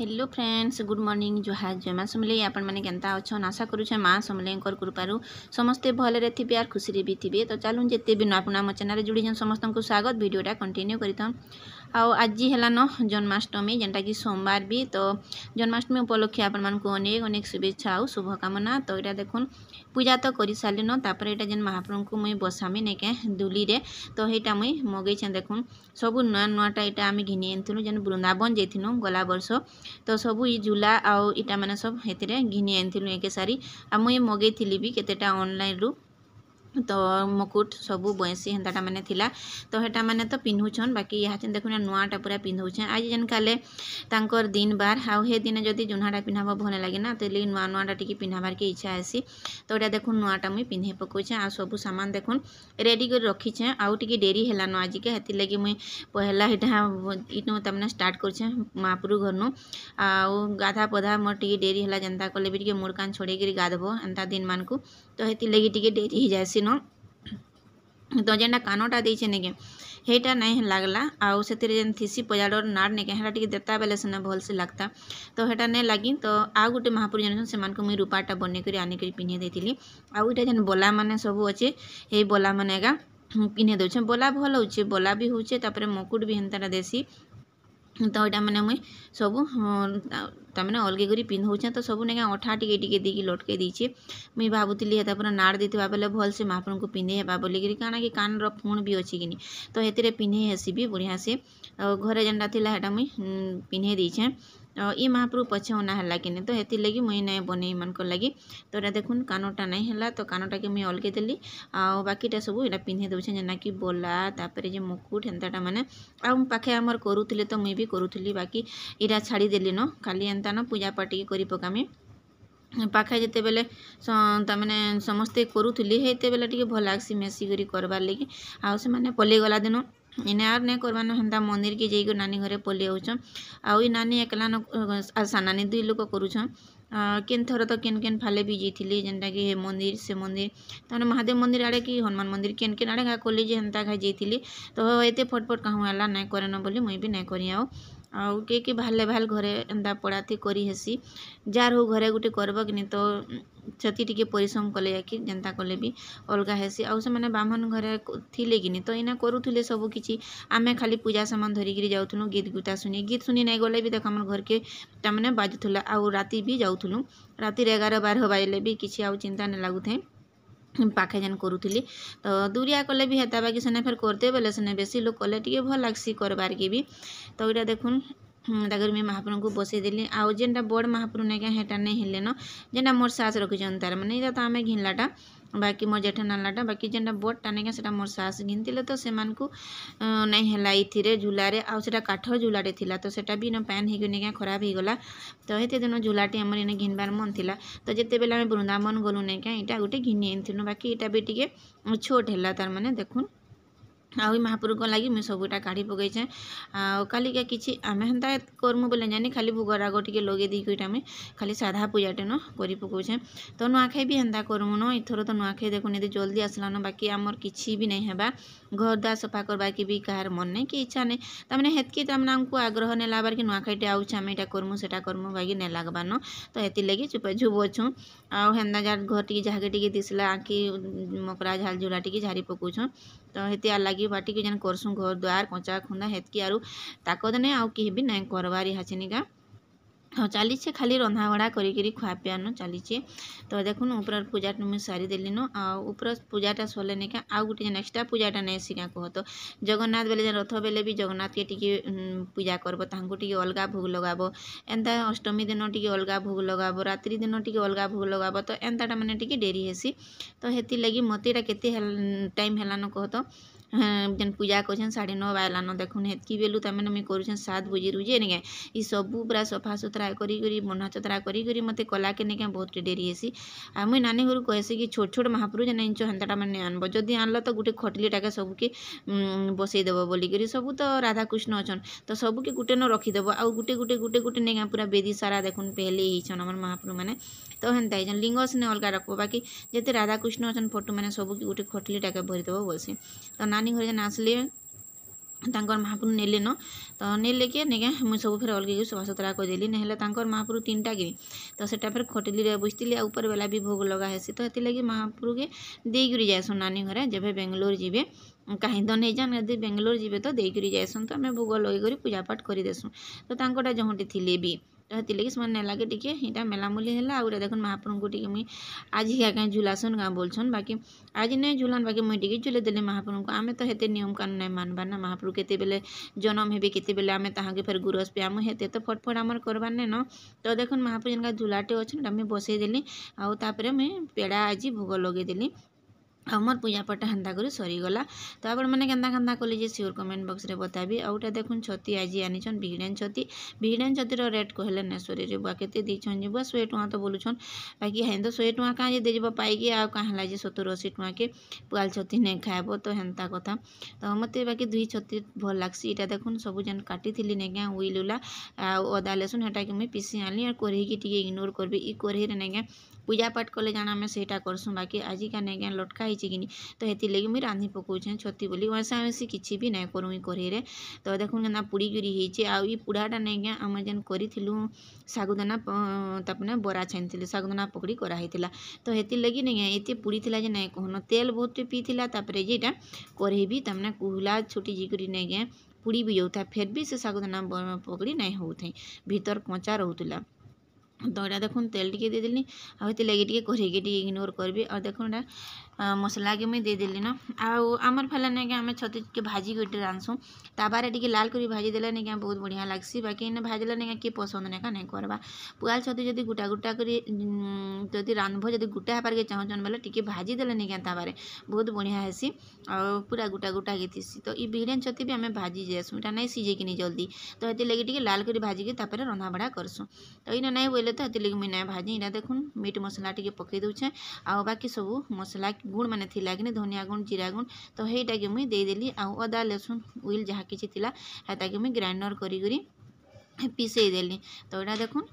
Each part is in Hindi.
Hello friends, good morning. जुहार जय माँ समलेई। आपण मैंने केनता अच्छन आशा करुचे माँ समलेई कृपारू समस्ते भलरे थे आर खुशी भी थे। तो चलूँ जिते भी नुआ पुना मो चैनल जुड़ी समस्त को स्वागत। वीडियोटा कंटिन्यू करता आज है जन्माष्टमी जेनटा कि सोमवार भी। तो जन्माष्टमी उपलक्षे आपण मानक अनेक अनेक शुभेच्छा और शुभकामना। तो यहाँ देखुन पूजा तो कर सारे तापर यहाँ जेन महाप्रभु को मुई बसामी नेके दुली रे। तो यहाँ मुई मगई देखुन सबू नुआ नुआटा यहाँ आम घिनी आनी जेन वृंदावन जाइनु गला वर्ष। तो सबू ये झूला आउ इटा मैंने सब हेतिरे घिनी आनी एक सारी आ मुई मगई भी केतेटा ऑनलाइन रु। तो मुकुट सबू बयसी हेन्ताटा मैंने थिला। तो हेटा मैंने तो पिन्हुछन बाकी यहाँ देखुन नुआटा पूरा पिन्धुछे आज जेन काले तांकर दिन बार आउ हे दिन जदि जुन्हाटा पिन्हाब भल लगे ना तो नुआ नुआटा टी पिन्हाबार के इच्छा आसी। तो यहाँ देखुन नुआटा मुई पिन्हे पकाउछे आ सबू सामान देखुन रेडी कर रखीछे। आउ टी डेरी हेलान आज के हेति लगी मुई पहला इटा तमने स्टार्ट करछे महाप्रभु घरनु। आउ गाधा पधा मोर टी डेरी हेला जनता कले भी टी मुड़ कान छोड़े गाधबो एंता दिन मान को। तो हेति लगी टी डेरी ही जासी न। तो जेनटा कानटा देछे नेके हेटा नहीं लागला आउ से जेन थीसी पजाड़र नाड़ नेके हेटा टी देता बेले सेना भल से लगता। तो हेटा नहीं लगी। तो आ गोटे महापुर जन से मुई रूपाटा बने कर आने कर पिन्हे देती। आउ इटा जेन बोला माने सबू अच्छे हे बोला माने एगा पिन्हे दौचे बोला भल होचे बोला भी होचे तापर मुकुट भी हेन्ता देसी। तो यहाँ मैंने मुई सबू तमें अलगे करी पिन्धौचे। तो सबू ने अठा टिके टिके देकी लटके दीचे मुई भावुली हेता पूरा नाड़ देता बेले भल से महाप्रभु को पिंधे हेबा बोलिकी काना कि कान रुण भी अच्छी कि तो हेतिरे पिन्हे हेसी भी बढ़िया से घरे जेनटा थिला हेटा मुई पिन्हे दीछे। ये महाप्रभु पछे होना है कि तो हेति लगी मुई नहीं बने मन को लगी। तो यहाँ देखुन कानटा नहीं है तो कानटा के मुई अलगे देली आ बाकीटा सब यहाँ पिन्हे दौचे जेना कि बोला तापर जे मुकुट हेन्ताटा मैंने आ पाखे आमर करूले तो मुई भी करूली बाकी इरा छाड़ी देली न खाली एंता न पूजा पाठ करी पकामी पाखे जिते बेले तमें समस्ते करूली हेते बेले टी भल लागसी मेसिकी करवार लगी। आउ से मैंने पल्ली गला दिन इने आर नहीं करवान हेन्ता मंदिर के जाइक नानी घरे पल्ली आउछन। आउ नानी एकला न सानानी दुई लोक करूछन। केन थर तो केन केन फाले भी जाइली जेनटा कि हे मंदिर से मंदिर तमें महादेव मंदिर आड़े कि हनुमान मंदिर केन केन आड़े कली जे हेन्ता खाई जाइली। तो एते फटफट कहूँ है नहीं करे बोली मुई भी नहीं करी आउ के भाले भाल घरे एंता पड़ाती करी हेसी जार हो घरे गोटे करब कि तो छती टिके परिश्रम कले कि जेनता कले भी अलगा हेसी। आउ से मैंने ब्राह्मण घरे थिले कि तो इना करूले सब किछि आमे खाली पूजा सामान धरिकी जाऊँ गीत गुता गीत शुनी नहीं गले भी देख आम घर के तमें बाजुला आउ राति भी जाऊँ राति 11-12 बाजिले भी किसी आउ चिंता नहीं लगुए पाखे जेन करूली। तो दूरिया कले भी हेता बाकी सेने फिर करते बेले सेने बेसी लोग कले टी भल लगसी करबार के भी। तो यहाँ देखुन ताकर मैं महाप्रभु को बसई देली आउ जेनटा बड़ महाप्रभु नहीं हेटा नहीं हेले न जेनटा मोर सास रखीचन तार मैंने तो आम घिनलाटा बाकी मोर जेठ नालाटा बाकी जेनटा बड़टा नहीं से मोर सास घिनते तो से नहीं है इथिरे झूलारे आउ से काठ झूलाटे थिला। तो सेटा भी न पैन हो नहीं खराब हो गला। तो हेते दिन झूलाटे आमर इने घिनबार मन थिला। तो जिते बेले आम वृंदावन गलु नहीं क्या इटा गोटे घिनी आनी बाकी इटा भी टे छोट है तार मैंने देखुन आउ महाप्रभु लगी मुझे सबूटा काढ़ी पकईचे कालिका किसी आम हेन्ता करमु बोले जानी खाली भोग राग टे लगे दीक आम खाली साधा पूजाटे न कर पकाउछे। तो नुआखाई भी हेन्ता करमु न इथर तो नुआखाई देखुन ये जल्दी आसला न बाकी आमर किसी भी नहीं है घर द्वार सफा करवा के भी कहार मन नहीं कि इच्छा नहीं तमें हेतकी तमें आमको आग्रह नहीं लाबार कि नुआखाईटे आउछे आम यहाँ करमु सेटा करमु बाकी नहीं लगबार न। तो हेती लगी चुप झुब अच्छु आउ हेन्ता जार घर टी जहाँ टी दिसला आँखी मकरा झाल झुला टी झारी पकाउछन। तो हेती आ लगी बाटी के जेन करसुँ घर द्वार कचा खुंदा हेतकी आरु ताकत नहीं आउ कहीं भी नहीं करवार हाचिनिका। हाँ चलीचे खाली रंधा बड़ा करी खुआ पिया न चलीचे। तो देखुन ऊपर पूजा मुझे सारी देली न ऊपर पूजाटा सले नहीं क्या आउ गोटे एक्सट्रा पूजाटा नहीं सी क्या कह। तो जगन्नाथ बेले जेन रथ बेले भी जगन्नाथ के टी पूजा करब तांको टी अलगा भोग लगाब एंता अष्टमी दिन टी अलगा भोग लगाब रात्रि दिन टी अलगा भोग लगाब। तो एंताटा मैंने टी डेरी हेसी। तो हेती लगी मत केते टाइम है कह। तो जेन पूजा कर 9:30 बाजलान देखुन हेतकी बेलू तमें मुझे करुँ 7 बजे रुझे नहीं ये सबू पूरा सफा सुतरा करी बना चतरा करी मत कला के नहीं बहुत डेरी हेसी। आ मुई नानी घर कहसी कि छोट छोट महाप्रभु जेन इंच हेन्ताटा मैंने आनब जदि आनल तो गोटे खटलीटाके सबके बसईदेव बोलिकी सबू तो राधाकृष्ण अच्छन तो सबके गोटे न रखीदेव आउ गोटे गोटे गोटे गोटे नहीं पूरा बेदी सारा देखुन पहले ही आम महाप्रभु मैंने। तो हेन्ता ही लिंग से अलग रखब बाकी जिते राधाकृष्ण अच्छन फोटो मैंने सबू गोटे खटलीटाके भरीदेव बोलसी। तो नानी घर जेन आसले तांकर महाप्रभु नेले न तो नेले के नेगे मुझे सब फिर अलग सफा सुतरा करदेली ना तांकर महाप्रभु 3टा गिरी तो सेटा फिर खटली बुझती ऊपर बेला भी भोग लगा हेसी तो ये लगी महाप्रभु के देकर जाएसन नानी घरे जब बेंगलोर जीवे कहीं तो नहीं जान यदि बेंगलोर जीवे तो देकर जाएसन तो आम भोग लगे पूजा पाठ करदेसुँ तो तांकटा जहाँटी थी भी तो हेती लगे से लगे टी यहाँ मेलामुली है आउे देख महाप्रभु को टी मुई आज क्या कहीं झुलासन गाँ बोलछन बाकी आज नहीं झुलान बाकी मुई टी झुले देली महाप्रभु को आम तो हेते नियम कानून नहीं मानबार ना महाप्रभु केते बेले जन्म हेबे केते बेले आम ताके फिर गुरस पे आम हेते तो फटफट आमर करबार नहीं न तो देख महाप्रभु जिनका झुलाटे अच्छे आम बसईदेली आउे मुई पेड़ा आज भोग लगेदेली आमर पूजा पाठ हेन्ता कर सरीगला तो आपण मैंने केन्ता कले जे सियोर कमेंट बॉक्स रे बताबी आउटा देखुन छती आज आनीछन भिडेन छतीर रेट कहले नेसरी रे बा केते दीछन जे बा 100 टका तो बोलुछन बाकी हेन तो 100 टका काजे देजबा पाइकी आ काहला जे 70-80 टका के पुआल छती नहीं खाएबो तो हेन्ता कथा तो मते बाकी 2 छती भल लागसी इटा देखुन सब जन काटी थिली ने क्या उइलुला आ अदा लसुन हेटा के मैं पीसी आली और कोरही की टिके इग्नोर करबी ई कोरही रे ने पूजा पाठ कले जाना आम सेटा करसूँ बाकी आज का नहीं लटका ही कि तो हेती लगी मुझे रांधि पकाऊे छती बोली वैसा वैसी किसी भी नहीं करूँ कढ़े तो देखुन केना पुड़ी गिरी होती आई पुड़ाटा नहीं आम जेन करूँ सागुदाना तपने बरा छानी सागुदाना पकड़ी कराही तो हेती लगी नहीं ये पुड़ी थी नहीं कहन तेल बहुत पी जेटा कढ़े भी तमने कुहला छुटी जीकरी नहीं पुड़ी भी जाऊता फिर भी से सागुदाना पकड़ी नहीं होता भीतर कचा रोला तो यहाँ देखुन तेल टी देदेली आते लगे टे कढ़े के इग्नोर करबी और देखुन मसला के मुझे देदेली न आमर फैला नहीं कि आम छती के भाजी गोटे रांधसुँ ताबारे टी लाल कर भाजी देला नहीं क्या बहुत बढ़िया लगसी बाकी इन्हें भाजला नहीं किए पसंद नहीं का नहीं करवा पुआल छती जब गोटा गोटा कर रांधब जब गोटा हेबार के चाहून बोले टी भाजी देले नहीं क्या ताबारे बहुत बढ़िया हेसी और पूरा गोटा गोटा के थी तो ये भिडेन छती भी आम भाजी जाएसुँ इटा नहीं सीझे कि जल्दी तो ये लगे टी लाल कर भाजी के रंधा बड़ा करसुँ तो इन्हें नहीं बोले तो ये लगे मुझे नहीं भाजी इटा देखुन मीट मसला टी पकई दूचे आ बाकी सब मसला गुण मैंने थिला कि धनिया गुण जीरा गुण तो हेटा के मुई देदेली अदा लसुन उइल जहाँ किसी थिला हेता के मुई ग्राइंडर करी पीसई देली तो यहाँ देखुन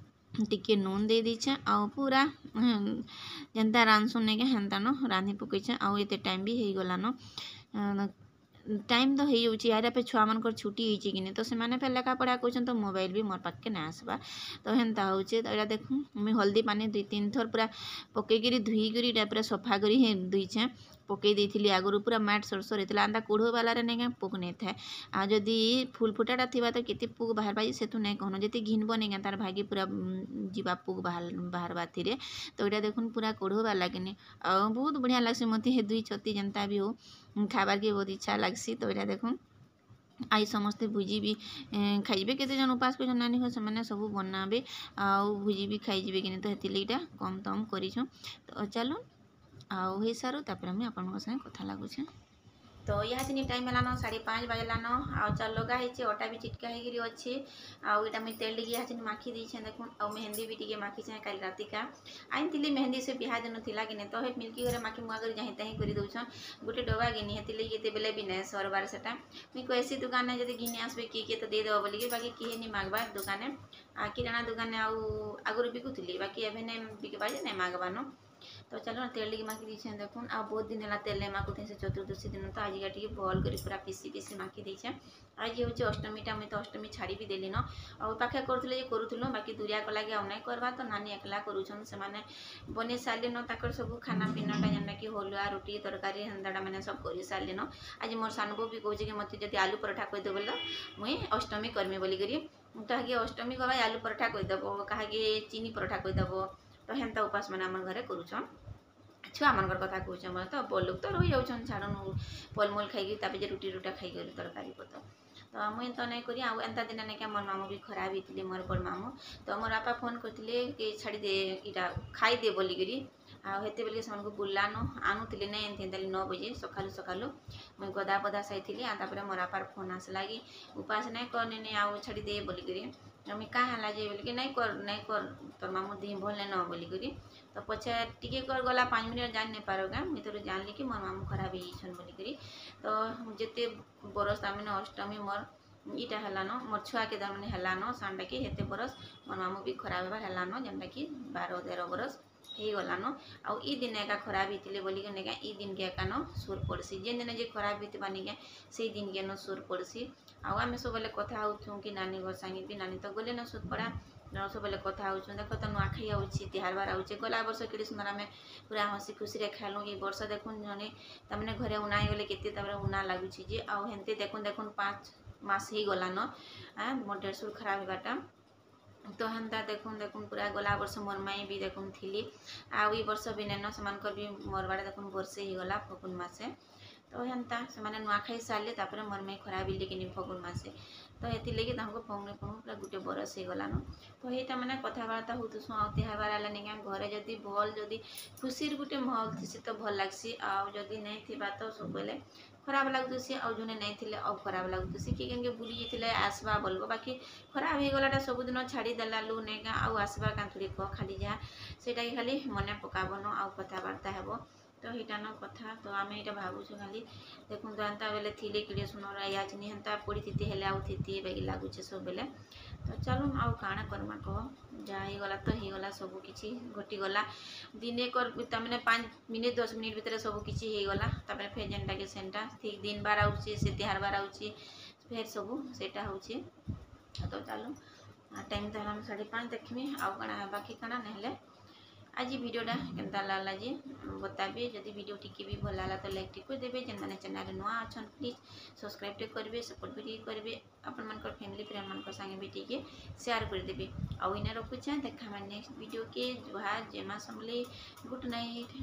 टिके नून दे दीछे आ पूरा जेनता रांधसुन नहीं हेन्ता न रांधि पकईछे आउ एते टाइम भी हो गला न टाइम तो हो यार पे छुआ मन छुट्टी होती कि तो से फिर लेखा पढ़ा कहते तो मोबाइल भी मोर पाखे ना आसवा तो हेन्ता हो तो देखूँ मुझे हल्दी पानी 2-3 थर पूरा पकईकरी धुईकरी पूरा सफा कर धुईछे पकई देती आगुरी पूरा मैट सरसर होता अंदा कोढ़ो बालारे नहीं पोक नहीं था आ जदि फुल फुटाटा थी तो केते पोक बाहर बाजी से नहीं कहन जी घिनब नहीं तार भागी पूरा जीवा पोक बाहर बाती तो यहाँ देखुन पूरा कोढ़ो बाला कि बहुत बढ़िया लगसी मत हे 2 छती जनता भी हो खाबार के बहुत इच्छा लगसी तो यहाँ देखुन आई समस्ते भुजी भी खाइबे केते जन उपास कर नानी घर से सब बनाबे आ भुजी भी खाइबे कि तो हेती लईटा कम तम करिछु तो चलो आउ हो सारू तापर मुझे आपन संगे कथा लगुचे तो यहाँ से टाइम है 5:30 बजलान आ चाल लगा अटा भी चिटका होगी अच्छे आईटा मुझे तेल टी यहाँ माखी देछे देखुन आ मेहंदी भी टी माखी कल राति का आईन थी मेहंदी से बिहा दिन थी कि तो हे मिल्की घरे माखी मुआ कर जहीं तहीं कर दौन गोटे डबा गिनी हेती ये बेले भी नहीं सरबार से मुझे कहसी दुकान जब घिनी आसबे किए तो देदेव बोलिए बाकी किए नहीं मागवा दुकान किराना दुकान आगुरी बिकुली बाकी एवं नहीं बिकवा नहीं मागवान तो चलो ना तेल टी माखी दीछे देखुन आ बहुत दिन है तेल नहीं माखुते से चतुर्दशी दिन तो आज टी भल कर पूरा पीसी माखी देछे आज हूँ अष्टमीटा मुझे तो अष्टमी छाड़ी भी देली न और पाखे करूँ बाकी दूरिया गला कि नहीं करवा तो नानी एकला करूछन से माने बने सारे न ताकर सब खाना पीनाटा जेनटा कि हलुआ रोटी तरकारी हेन्ताटा मैंने सब कर सारे न आज मोर सानबो भी कहे कि मत जब आलू पराठा कहीदेव बोल मुई अष्टमी करमी बोलिकी कहे अष्टमी कह आलू पराठा कहीदेव कहे चीनी पराठा कहीदेव तो हेन्ता उपास मैंने आम घरे करूछन छुआ मन कथा कहूँ मैं तो बड़ लोग तो रही जाऊन छाड़न फलमूल खाई रुटी रुटा खाई तरकारी पतर तो मुझे तो नहीं करी एंता दिन नहीं क्या मोर मामू भी खराब होती मोर बड़ मामू तो मोर बापा फोन करते कि छाड़ी दे इटा खाई दे बोलिकी आते बेले से बुलान आनुले नहीं 9 बजे सकालू सकालू मुझे गदा पदा साई तापर मोर बापार फोन आसला कि उपास नहीं करनी नहीं आउ छाड़ी दे बोलिकी मुझे क्या है जे बोलिकी नहीं कर तोर मामू देह भल नहीं न बोलिकी तो पछे टिके कर गला 5 मिनट जान नहीं पारोगा मुझे तो जानली कि मोर मामू खराब होन बोलिकी तो जिते बरस तमें अष्टमी मोर इटा हेलान मोर छुआ के तमें हेलान सानटा कि हेते बरस मोर मामू भी खराब हेबार हेलान जेनटा कि 12-13 बरस ହେଇଗଲାନ ଆଉ ଇ ଦିନ ଏକା ଖରାପ ହେଇଥିଲେ ବୋଲିକି ନେକା ଇ ଦିନକେ ଏକା ନ ସୁର ପଡ଼ସି ଯେନ୍ ଦିନ ଯେ ଖରାପ ହେଇଥିବା ନିକେ ସେଇ ଦିନକେ ନ ସୁର ପଡ଼ସି ଆଉ ଆମେ ସବୁବେଳେ କଥା ହଉଛୁ କି ନାନୀ ଘର ସାଙ୍ଗେ ବି ନାନୀ ତ ଗଲେ ନ ସୁର ପଡ଼ା ସବୁବେଳେ କଥା ହଉଛୁ ଦେଖ ତ ନୂଆଖାଇ ଆଉଛି ତିହାର ବାର ଆଉଛେ ଗଲା ବର୍ଷ କେଡ଼େ ସୁନ୍ଦର ଆମେ ପୁରା ହସି ଖୁସିରେ ଖାଇଲୁ ଏ ବର୍ଷ ଦେଖୁନ୍ ଜଣେ ତାମାନେ ଘରେ ଉନା ହେଇଗଲେ କେତେ ତାପରେ ଉନା ଲାଗୁଛି ଯେ ଆଉ ହେନ୍ତି ଦେଖୁନ୍ 5 ମାସ ହେଇଗଲାନ ମୋର ଦେଢ଼ଶୁର ଖରାପ ହେବାଟା ତ ହେନ୍ତା ଦେଖୁନ୍ ପୁରା ଗଲା ବର୍ଷ ମୋର୍ ମାଇଁ ବି ଦେଖୁନ୍ ଥିଲି ଆଉ ଇ ବର୍ଷ ବି ନେନ ସେମାନଙ୍କର ବି ମରବାଡ଼େ ଦେଖୁନ୍ ବର୍ଷେ ହେଇଗଲା ଫଗୁନ୍ ମାସେ ତ ହେନ୍ତା ସେମାନେ ନୂଆଖାଇ ସାରିଲେ ତାପରେ ମୋର୍ ମାଇଁ ଖରାପ ହେଲେ କିନି ଫଗୁନ୍ ମାସେ ତ ହେଥିର୍ଲାଗି ତାଙ୍କୁ ପଙ୍ଗୁ ପୁରା ଗୁଟେ ବରଷ ହେଇଗଲାନ ତ ହେଇଟା ମାନେ କଥାବାର୍ତ୍ତା ହଉଥିସୁଁ ଆଉ ତିହାରବାର ହେଲେ ନିକା ଘରେ ଯଦି ଭଲ୍ ଯଦି ଖୁସିର ଗୁଟେ ମାହୋଲ ଥିସି ତ ଭଲ୍ ଲାଗ୍ସି ଆଉ ଯଦି ନାଇଁ ଥିବା ତ ସବୁବେଲେ ଖରାପ ଲାଗୁଥିସି ଆଉ ଜଣେ ନାଇଁ ଥିଲେ ଆଉ ଖରାପ ଲାଗୁଥିସି କି କେନକେ ବୁଲି ଯାଇଥିଲେ ଆସବା ବୋଲବ ବାକି ଖରାପ ହେଇଗଲାଟା ସବୁଦିନ ଛାଡ଼ିଦେଲା ଲୁ ନେକା ଆଉ ଆସିବା କାଁ ଥୋଡ଼ି କହ ଖାଲି ଯାହା ସେଇଟାକି ଖାଲି ମନେ ପକାବନ ଆଉ କଥାବାର୍ତ୍ତା ହେବ ତ ହେଇଟା ନ କଥା ତ ଆମେ ଏଇଟା ଭାବୁଛୁ ଖାଲି ଦେଖନ୍ତୁ ଏନ୍ତା ବେଲେ ଥିଲେ କିଡ଼େ ସୁନ୍ଦର ଆୟାଚିନି ହେନ୍ତା ପଡ଼ିଥିତି ହେଲେ ଆଉ ଥିତି ବାକି ଲାଗୁଛେ ସବୁବେଲେ ତ ଚାଲୁନ୍ ଆଉ କାଣା କର୍ମା କହ ଯାହା ହେଇଗଲା ତ ହେଇଗଲା ସବୁ କିଛି ଘଟିଗଲା ଦିନେ ତାମାନେ 5 ମିନିଟ୍ 10 ମିନିଟ୍ ଭିତରେ ସବୁ କିଛି ହେଇଗଲା ତାପରେ ଫେର୍ ଯେନ୍ଟାକି ସେନ୍ଟା ଠିକ୍ ଦିନ ବାର ଆଉଛି ସେ ତିହାର ବାର ଆଉଛି ଫେର୍ ସବୁ ସେଇଟା ହେଉଛି ତ ଚାଲୁ टाइम तो हम 5:30 देखमी आउ काना बाकी काना नहले आज वीडियोटा केनता लागला जे बताबे जदि वीडियो टिके भी भल लागला तो लाइक टिक देबे जेन माने चैनल नुआ अछन प्लीज सब्सक्राइब टे करबे सपोर्ट भी करबे अपन मनकर फैमिली फ्रेंड मनकर संगे भी टिके शेयर कर देबे आउ इने रखु छ देखा नेक्स्ट वीडियो के जुहा जेमा समले गुड नाइट।